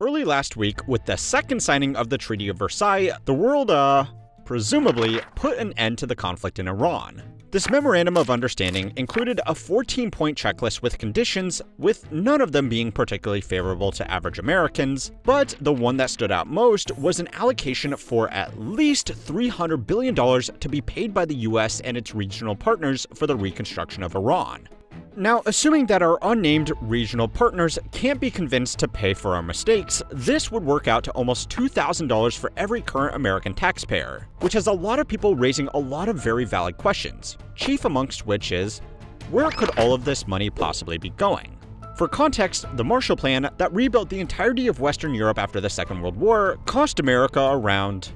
Early last week, with the second signing of the Treaty of Versailles, the world, presumably put an end to the conflict in Iran. This memorandum of understanding included a 14-point checklist with conditions, with none of them being particularly favorable to average Americans, but the one that stood out most was an allocation for at least $300 billion to be paid by the US and its regional partners for the reconstruction of Iran. Now, assuming that our unnamed regional partners can't be convinced to pay for our mistakes, this would work out to almost $2,000 for every current American taxpayer, which has a lot of people raising a lot of very valid questions, chief amongst which is, where could all of this money possibly be going? For context, the Marshall Plan that rebuilt the entirety of Western Europe after the Second World War cost America around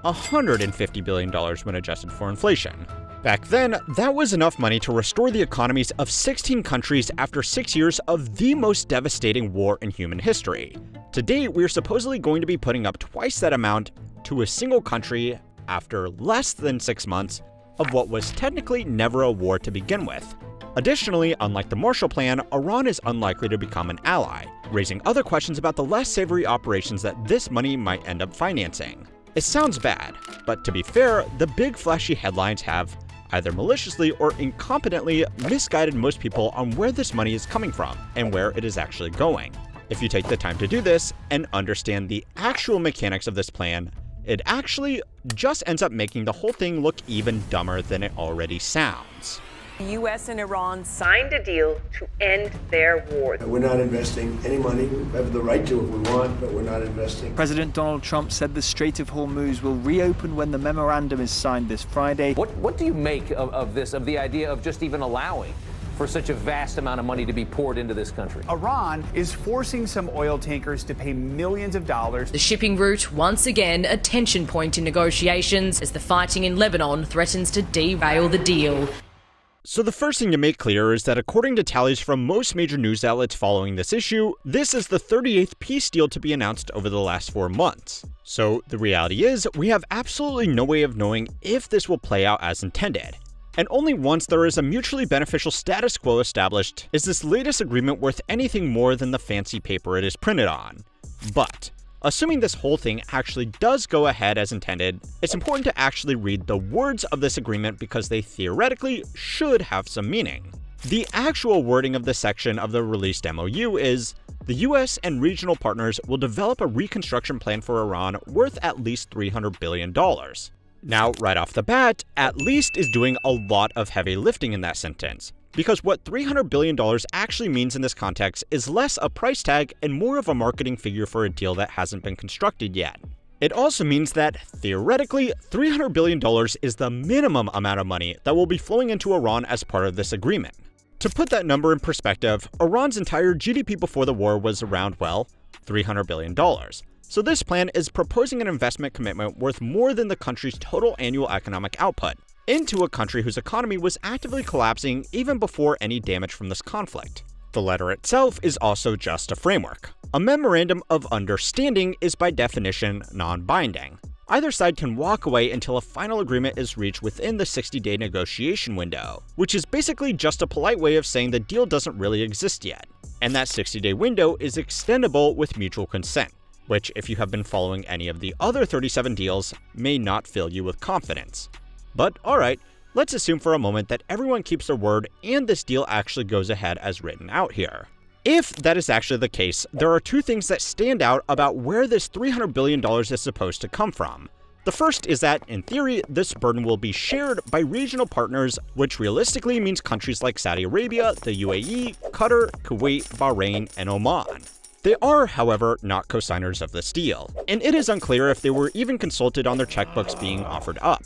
$150 billion when adjusted for inflation. Back then, that was enough money to restore the economies of 16 countries after 6 years of the most devastating war in human history. Today, we're supposedly going to be putting up twice that amount to a single country after less than 6 months of what was technically never a war to begin with. Additionally, unlike the Marshall Plan, Iran is unlikely to become an ally, raising other questions about the less savory operations that this money might end up financing. It sounds bad, but to be fair, the big flashy headlines have either maliciously or incompetently misguided most people on where this money is coming from and where it is actually going. If you take the time to do this and understand the actual mechanics of this plan, it actually just ends up making the whole thing look even dumber than it already sounds. The U.S. and Iran signed a deal to end their war. We're not investing any money. We have the right to if we want, but we're not investing. President Donald Trump said the Strait of Hormuz will reopen when the memorandum is signed this Friday. What do you make of this, of the idea of just even allowing for such a vast amount of money to be poured into this country? Iran is forcing some oil tankers to pay millions of dollars. The shipping route, once again, a tension point in negotiations as the fighting in Lebanon threatens to derail the deal. So the first thing to make clear is that according to tallies from most major news outlets following this issue, this is the 38th peace deal to be announced over the last 4 months. So the reality is, we have absolutely no way of knowing if this will play out as intended. And only once there is a mutually beneficial status quo established is this latest agreement worth anything more than the fancy paper it is printed on. But assuming this whole thing actually does go ahead as intended, it's important to actually read the words of this agreement because they theoretically should have some meaning. The actual wording of this section of the released MOU is, the US and regional partners will develop a reconstruction plan for Iran worth at least $300 billion. Now, right off the bat, at least is doing a lot of heavy lifting in that sentence. Because what $300 billion actually means in this context is less a price tag and more of a marketing figure for a deal that hasn't been constructed yet. It also means that, theoretically, $300 billion is the minimum amount of money that will be flowing into Iran as part of this agreement. To put that number in perspective, Iran's entire GDP before the war was around, well, $300 billion. So this plan is proposing an investment commitment worth more than the country's total annual economic output, into a country whose economy was actively collapsing even before any damage from this conflict. The letter itself is also just a framework. A memorandum of understanding is by definition non-binding. Either side can walk away until a final agreement is reached within the 60-day negotiation window, which is basically just a polite way of saying the deal doesn't really exist yet. And that 60-day window is extendable with mutual consent, which, if you have been following any of the other 37 deals, may not fill you with confidence. But alright, let's assume for a moment that everyone keeps their word and this deal actually goes ahead as written out here. If that is actually the case, there are two things that stand out about where this $300 billion is supposed to come from. The first is that, in theory, this burden will be shared by regional partners, which realistically means countries like Saudi Arabia, the UAE, Qatar, Kuwait, Bahrain, and Oman. They are, however, not co-signers of this deal, and it is unclear if they were even consulted on their checkbooks being offered up.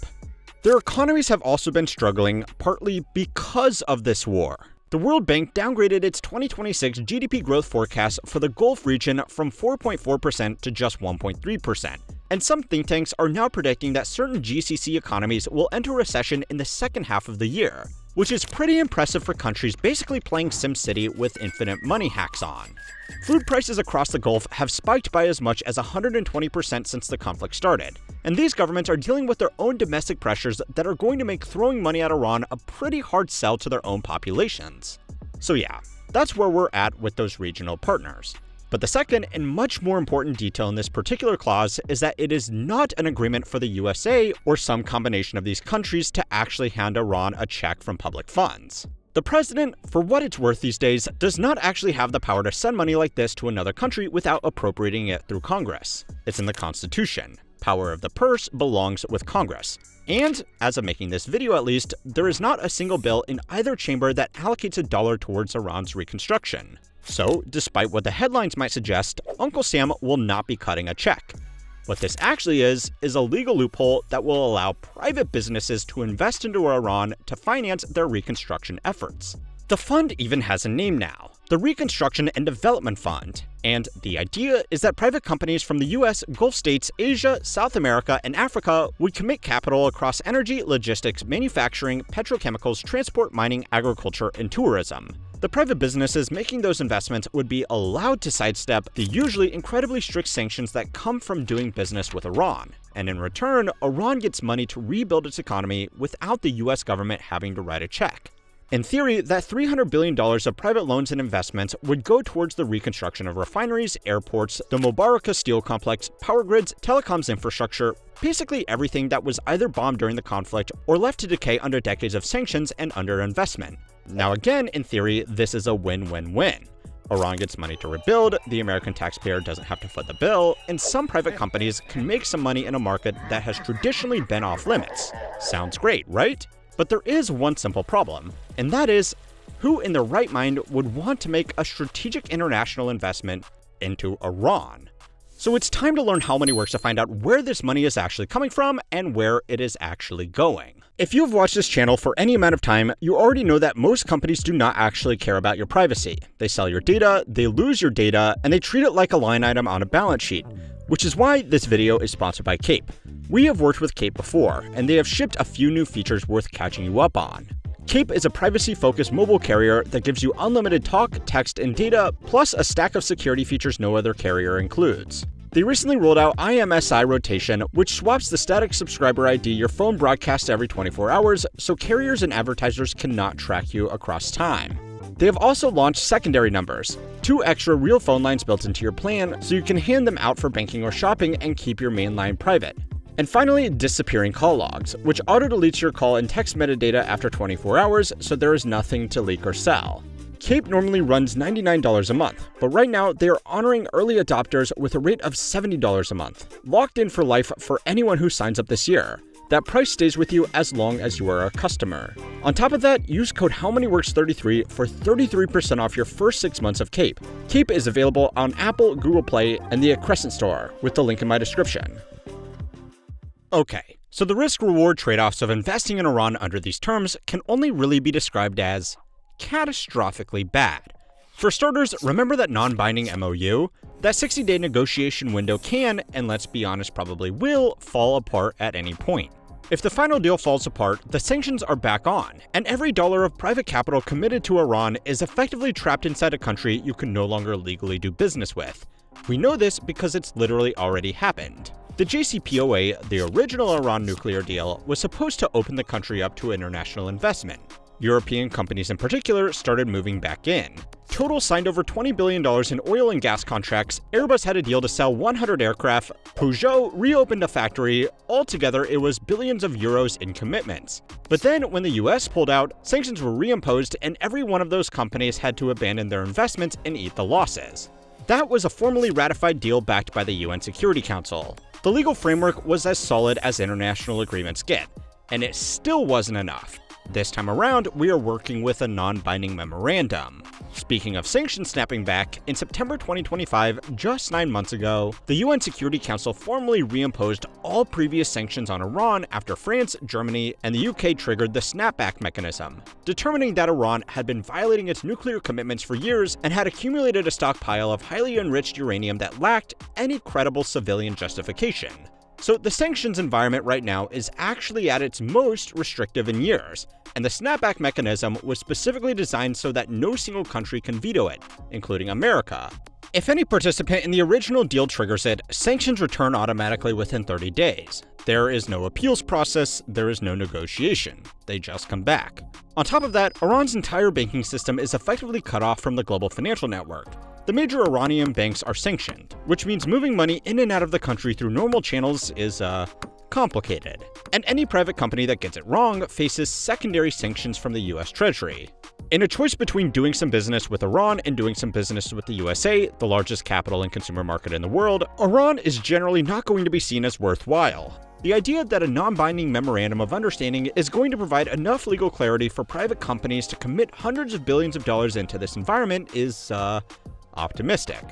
Their economies have also been struggling, partly because of this war. The World Bank downgraded its 2026 GDP growth forecast for the Gulf region from 4.4% to just 1.3%, and some think tanks are now predicting that certain GCC economies will enter recession in the second half of the year, which is pretty impressive for countries basically playing SimCity with infinite money hacks on. Food prices across the Gulf have spiked by as much as 120% since the conflict started, and these governments are dealing with their own domestic pressures that are going to make throwing money at Iran a pretty hard sell to their own populations. So yeah, that's where we're at with those regional partners. But the second and much more important detail in this particular clause is that it is not an agreement for the USA or some combination of these countries to actually hand Iran a check from public funds. The president, for what it's worth these days, does not actually have the power to send money like this to another country without appropriating it through Congress. It's in the Constitution. Power of the purse belongs with Congress. And, as of making this video at least, there is not a single bill in either chamber that allocates $1 towards Iran's reconstruction. So, despite what the headlines might suggest, Uncle Sam will not be cutting a check. What this actually is a legal loophole that will allow private businesses to invest into Iran to finance their reconstruction efforts. The fund even has a name now, the Reconstruction and Development Fund, and the idea is that private companies from the US, Gulf states, Asia, South America, and Africa would commit capital across energy, logistics, manufacturing, petrochemicals, transport, mining, agriculture, and tourism. The private businesses making those investments would be allowed to sidestep the usually incredibly strict sanctions that come from doing business with Iran, and in return, Iran gets money to rebuild its economy without the US government having to write a check. In theory, that $300 billion of private loans and investments would go towards the reconstruction of refineries, airports, the Mubarakah steel complex, power grids, telecoms infrastructure, basically everything that was either bombed during the conflict or left to decay under decades of sanctions and underinvestment. Now again, in theory, this is a win-win-win. Iran gets money to rebuild, the American taxpayer doesn't have to foot the bill, and some private companies can make some money in a market that has traditionally been off limits. Sounds great, right? But there is one simple problem, and that is, who in their right mind would want to make a strategic international investment into Iran? So it's time to learn how money works to find out where this money is actually coming from and where it is actually going. If you've watched this channel for any amount of time, you already know that most companies do not actually care about your privacy. They sell your data, they lose your data, and they treat it like a line item on a balance sheet, which is why this video is sponsored by Cape. We have worked with Cape before, and they have shipped a few new features worth catching you up on. Cape is a privacy-focused mobile carrier that gives you unlimited talk, text, and data, plus a stack of security features no other carrier includes. They recently rolled out IMSI rotation, which swaps the static subscriber ID your phone broadcasts every 24 hours, so carriers and advertisers cannot track you across time. They have also launched secondary numbers, 2 extra real phone lines built into your plan so you can hand them out for banking or shopping and keep your main line private. And finally, disappearing call logs, which auto-deletes your call and text metadata after 24 hours so there is nothing to leak or sell. Cape normally runs $99 a month, but right now they are honoring early adopters with a rate of $70 a month, locked in for life for anyone who signs up this year. That price stays with you as long as you are a customer. On top of that, use code HowManyWorks33 for 33% off your first 6 months of Cape. Cape is available on Apple, Google Play, and the Crescent Store, with the link in my description. Okay, so the risk-reward trade-offs of investing in Iran under these terms can only really be described as catastrophically bad. For starters, remember that non-binding MOU? That 60-day negotiation window can, and let's be honest probably will, fall apart at any point. If the final deal falls apart, the sanctions are back on, and every dollar of private capital committed to Iran is effectively trapped inside a country you can no longer legally do business with. We know this because it's literally already happened. The JCPOA, the original Iran nuclear deal, was supposed to open the country up to international investment. European companies in particular started moving back in. Total signed over $20 billion in oil and gas contracts, Airbus had a deal to sell 100 aircraft, Peugeot reopened a factory, altogether it was billions of euros in commitments. But then when the US pulled out, sanctions were reimposed and every one of those companies had to abandon their investments and eat the losses. That was a formally ratified deal backed by the UN Security Council. The legal framework was as solid as international agreements get, and it still wasn't enough. This time around, we are working with a non-binding memorandum. Speaking of sanctions snapping back, in September 2025, just 9 months ago, the UN Security Council formally reimposed all previous sanctions on Iran after France, Germany, and the UK triggered the snapback mechanism, determining that Iran had been violating its nuclear commitments for years and had accumulated a stockpile of highly enriched uranium that lacked any credible civilian justification. So the sanctions environment right now is actually at its most restrictive in years, and the snapback mechanism was specifically designed so that no single country can veto it, including America. If any participant in the original deal triggers it, sanctions return automatically within 30 days. There is no appeals process, there is no negotiation. They just come back. On top of that, Iran's entire banking system is effectively cut off from the global financial network. the major Iranian banks are sanctioned, which means moving money in and out of the country through normal channels is, complicated. And any private company that gets it wrong faces secondary sanctions from the US Treasury. In a choice between doing some business with Iran and doing some business with the USA, the largest capital and consumer market in the world, Iran is generally not going to be seen as worthwhile. The idea that a non-binding memorandum of understanding is going to provide enough legal clarity for private companies to commit hundreds of billions of dollars into this environment is, optimistic.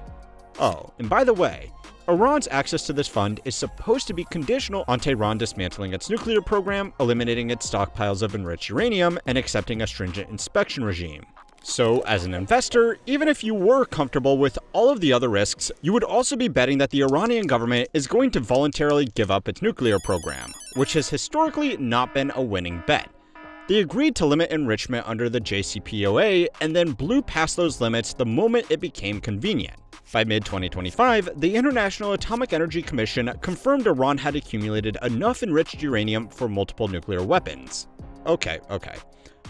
Oh, and by the way, Iran's access to this fund is supposed to be conditional on Tehran dismantling its nuclear program, eliminating its stockpiles of enriched uranium, and accepting a stringent inspection regime. So, as an investor, even if you were comfortable with all of the other risks, you would also be betting that the Iranian government is going to voluntarily give up its nuclear program, which has historically not been a winning bet. They agreed to limit enrichment under the JCPOA and then blew past those limits the moment it became convenient. By mid-2025, the International Atomic Energy Commission confirmed Iran had accumulated enough enriched uranium for multiple nuclear weapons. Okay.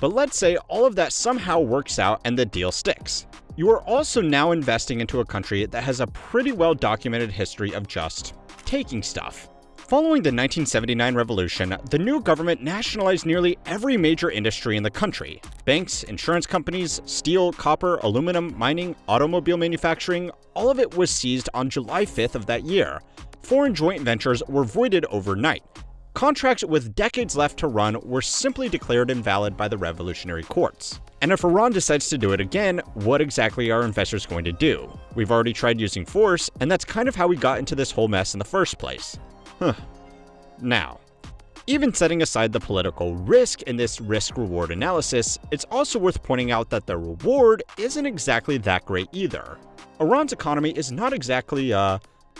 But let's say all of that somehow works out and the deal sticks. You are also now investing into a country that has a pretty well-documented history of just taking stuff. Following the 1979 revolution, the new government nationalized nearly every major industry in the country. Banks, insurance companies, steel, copper, aluminum, mining, automobile manufacturing, all of it was seized on July 5th of that year. Foreign joint ventures were voided overnight. Contracts with decades left to run were simply declared invalid by the revolutionary courts. And if Iran decides to do it again, what exactly are investors going to do? We've already tried using force, and that's kind of how we got into this whole mess in the first place. Now, even setting aside the political risk in this risk-reward analysis, it's also worth pointing out that the reward isn't exactly that great either. Iran's economy is not exactly,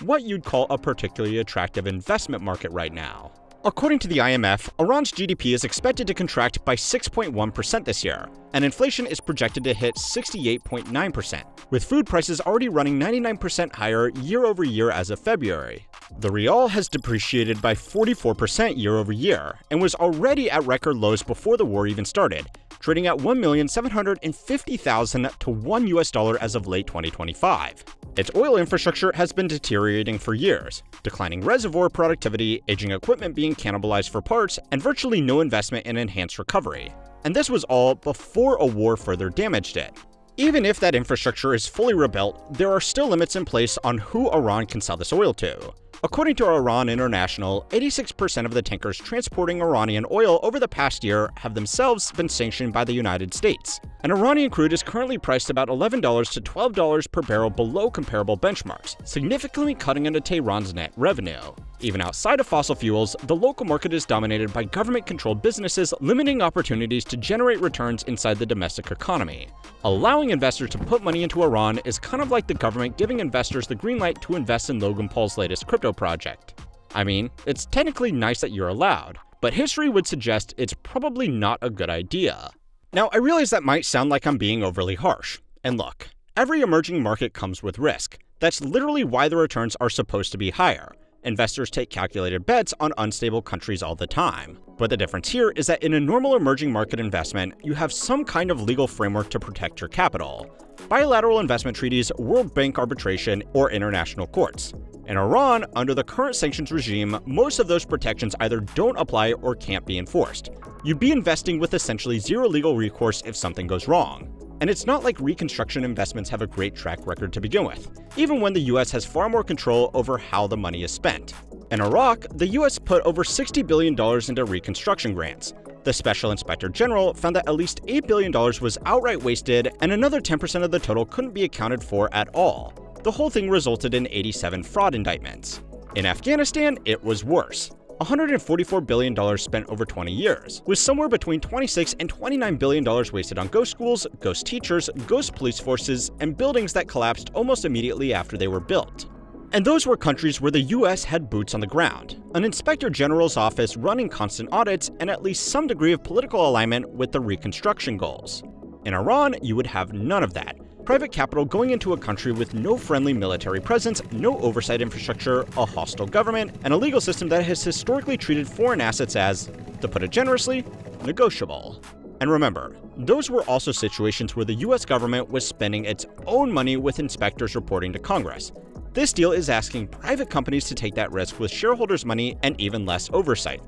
what you'd call a particularly attractive investment market right now. According to the IMF, Iran's GDP is expected to contract by 6.1% this year, and inflation is projected to hit 68.9%, with food prices already running 99% higher year over year as of February. The rial has depreciated by 44% year over year, and was already at record lows before the war even started, trading at $1,750,000 to $1 as of late 2025. Its oil infrastructure has been deteriorating for years, declining reservoir productivity, aging equipment being cannibalized for parts, and virtually no investment in enhanced recovery. And this was all before a war further damaged it. Even if that infrastructure is fully rebuilt, there are still limits in place on who Iran can sell this oil to. According to Iran International, 86% of the tankers transporting Iranian oil over the past year have themselves been sanctioned by the United States. And Iranian crude is currently priced about $11 to $12 per barrel below comparable benchmarks, significantly cutting into Tehran's net revenue. Even outside of fossil fuels, the local market is dominated by government-controlled businesses limiting opportunities to generate returns inside the domestic economy. Allowing investors to put money into Iran is kind of like the government giving investors the green light to invest in Logan Paul's latest crypto project. I mean, it's technically nice that you're allowed, but history would suggest it's probably not a good idea. Now, I realize that might sound like I'm being overly harsh. And look, every emerging market comes with risk. That's literally why the returns are supposed to be higher. Investors take calculated bets on unstable countries all the time. But the difference here is that in a normal emerging market investment, you have some kind of legal framework to protect your capital. Bilateral investment treaties, World Bank arbitration, or international courts. In Iran, under the current sanctions regime, most of those protections either don't apply or can't be enforced. You'd be investing with essentially zero legal recourse if something goes wrong. And it's not like reconstruction investments have a great track record to begin with, even when the US has far more control over how the money is spent. In Iraq, the US put over $60 billion into reconstruction grants. The Special Inspector General found that at least $8 billion was outright wasted, and another 10% of the total couldn't be accounted for at all. The whole thing resulted in 87 fraud indictments. In Afghanistan, it was worse. $144 billion spent over 20 years, with somewhere between $26 and $29 billion wasted on ghost schools, ghost teachers, ghost police forces, and buildings that collapsed almost immediately after they were built. And those were countries where the US had boots on the ground, an inspector general's office running constant audits, and at least some degree of political alignment with the reconstruction goals. In Iran, you would have none of that. Private capital going into a country with no friendly military presence, no oversight infrastructure, a hostile government, and a legal system that has historically treated foreign assets as, to put it generously, negotiable. And remember, those were also situations where the US government was spending its own money with inspectors reporting to Congress. This deal is asking private companies to take that risk with shareholders' money and even less oversight.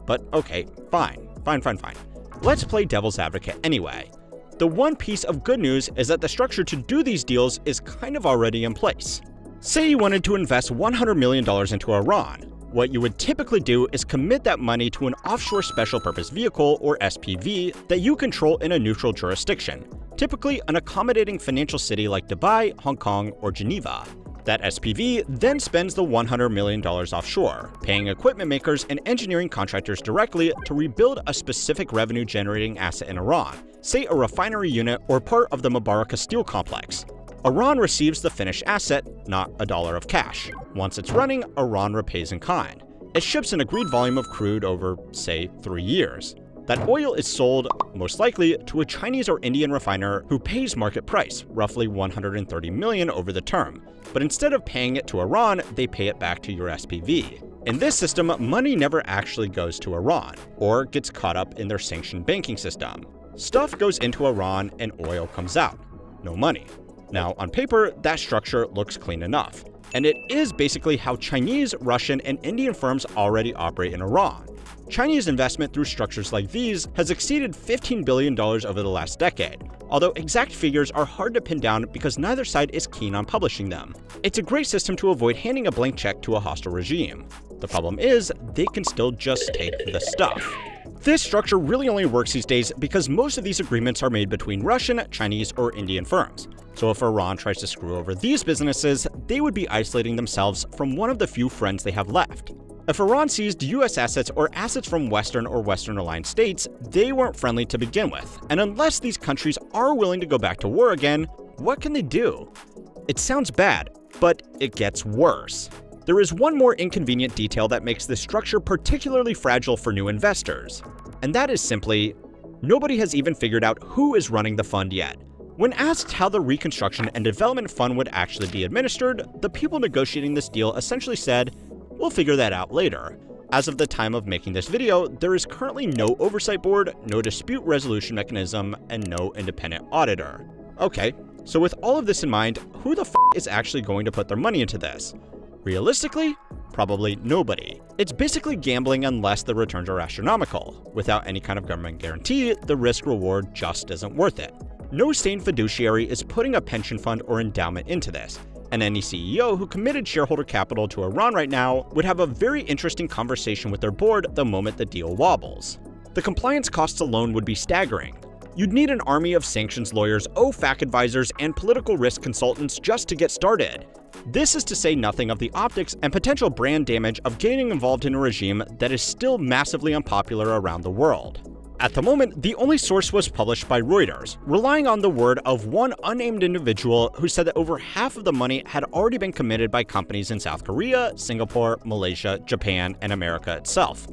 But okay, fine. Let's play devil's advocate anyway. The one piece of good news is that the structure to do these deals is kind of already in place. Say you wanted to invest $100 million into Iran. What you would typically do is commit that money to an offshore special purpose vehicle, or SPV, that you control in a neutral jurisdiction, typically an accommodating financial city like Dubai, Hong Kong, or Geneva. That SPV then spends the $100 million offshore, paying equipment makers and engineering contractors directly to rebuild a specific revenue-generating asset in Iran, say a refinery unit or part of the Mubarak steel complex. Iran receives the finished asset, not a dollar of cash. Once it's running, Iran repays in kind. It ships an agreed volume of crude over, say, 3 years. That oil is sold, most likely, to a Chinese or Indian refiner who pays market price, roughly $130 million over the term. But instead of paying it to Iran, they pay it back to your SPV. In this system, money never actually goes to Iran, or gets caught up in their sanctioned banking system. Stuff goes into Iran and oil comes out. No money. Now, on paper, that structure looks clean enough. And it is basically how Chinese, Russian, and Indian firms already operate in Iran. Chinese investment through structures like these has exceeded $15 billion over the last decade, although exact figures are hard to pin down because neither side is keen on publishing them. It's a great system to avoid handing a blank check to a hostile regime. The problem is, they can still just take the stuff. This structure really only works these days because most of these agreements are made between Russian, Chinese, or Indian firms. So if Iran tries to screw over these businesses, they would be isolating themselves from one of the few friends they have left. If Iran seized US assets or assets from Western or Western-aligned states, they weren't friendly to begin with. And unless these countries are willing to go back to war again, what can they do? It sounds bad, but it gets worse. There is one more inconvenient detail that makes this structure particularly fragile for new investors. And that is simply, nobody has even figured out who is running the fund yet. When asked how the Reconstruction and Development Fund would actually be administered, the people negotiating this deal essentially said, "We'll figure that out later." As of the time of making this video, there is currently no oversight board, no dispute resolution mechanism, and no independent auditor. Okay, so with all of this in mind, who the f is actually going to put their money into this? Realistically, probably nobody. It's basically gambling unless the returns are astronomical. Without any kind of government guarantee, the risk-reward just isn't worth it. No sane fiduciary is putting a pension fund or endowment into this, and any CEO who committed shareholder capital to Iran right now would have a very interesting conversation with their board the moment the deal wobbles. The compliance costs alone would be staggering. You'd need an army of sanctions lawyers, OFAC advisors, and political risk consultants just to get started. This is to say nothing of the optics and potential brand damage of getting involved in a regime that is still massively unpopular around the world. At the moment, the only source was published by Reuters, relying on the word of one unnamed individual who said that over half of the money had already been committed by companies in South Korea, Singapore, Malaysia, Japan, and America itself.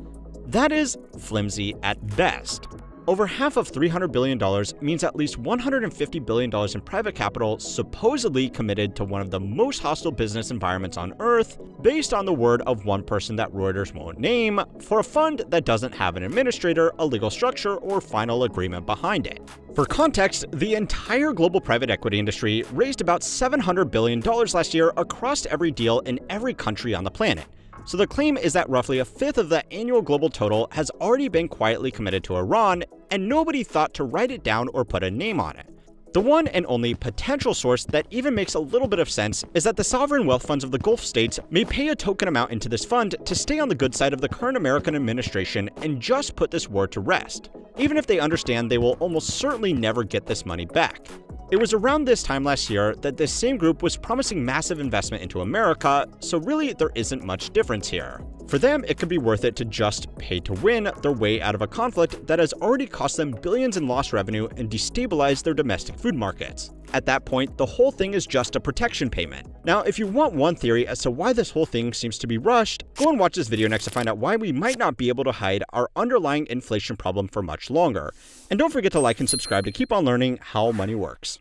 That is flimsy at best. Over half of $300 billion means at least $150 billion in private capital supposedly committed to one of the most hostile business environments on Earth, based on the word of one person that Reuters won't name, for a fund that doesn't have an administrator, a legal structure, or final agreement behind it. For context, the entire global private equity industry raised about $700 billion last year across every deal in every country on the planet. So the claim is that roughly a fifth of the annual global total has already been quietly committed to Iran, and nobody thought to write it down or put a name on it. The one and only potential source that even makes a little bit of sense is that the sovereign wealth funds of the Gulf states may pay a token amount into this fund to stay on the good side of the current American administration and just put this war to rest, even if they understand they will almost certainly never get this money back. It was around this time last year that this same group was promising massive investment into America, so really there isn't much difference here. For them, it could be worth it to just pay to win their way out of a conflict that has already cost them billions in lost revenue and destabilized their domestic food markets. At that point, the whole thing is just a protection payment. Now, if you want one theory as to why this whole thing seems to be rushed, go and watch this video next to find out why we might not be able to hide our underlying inflation problem for much longer. And don't forget to like and subscribe to keep on learning how money works.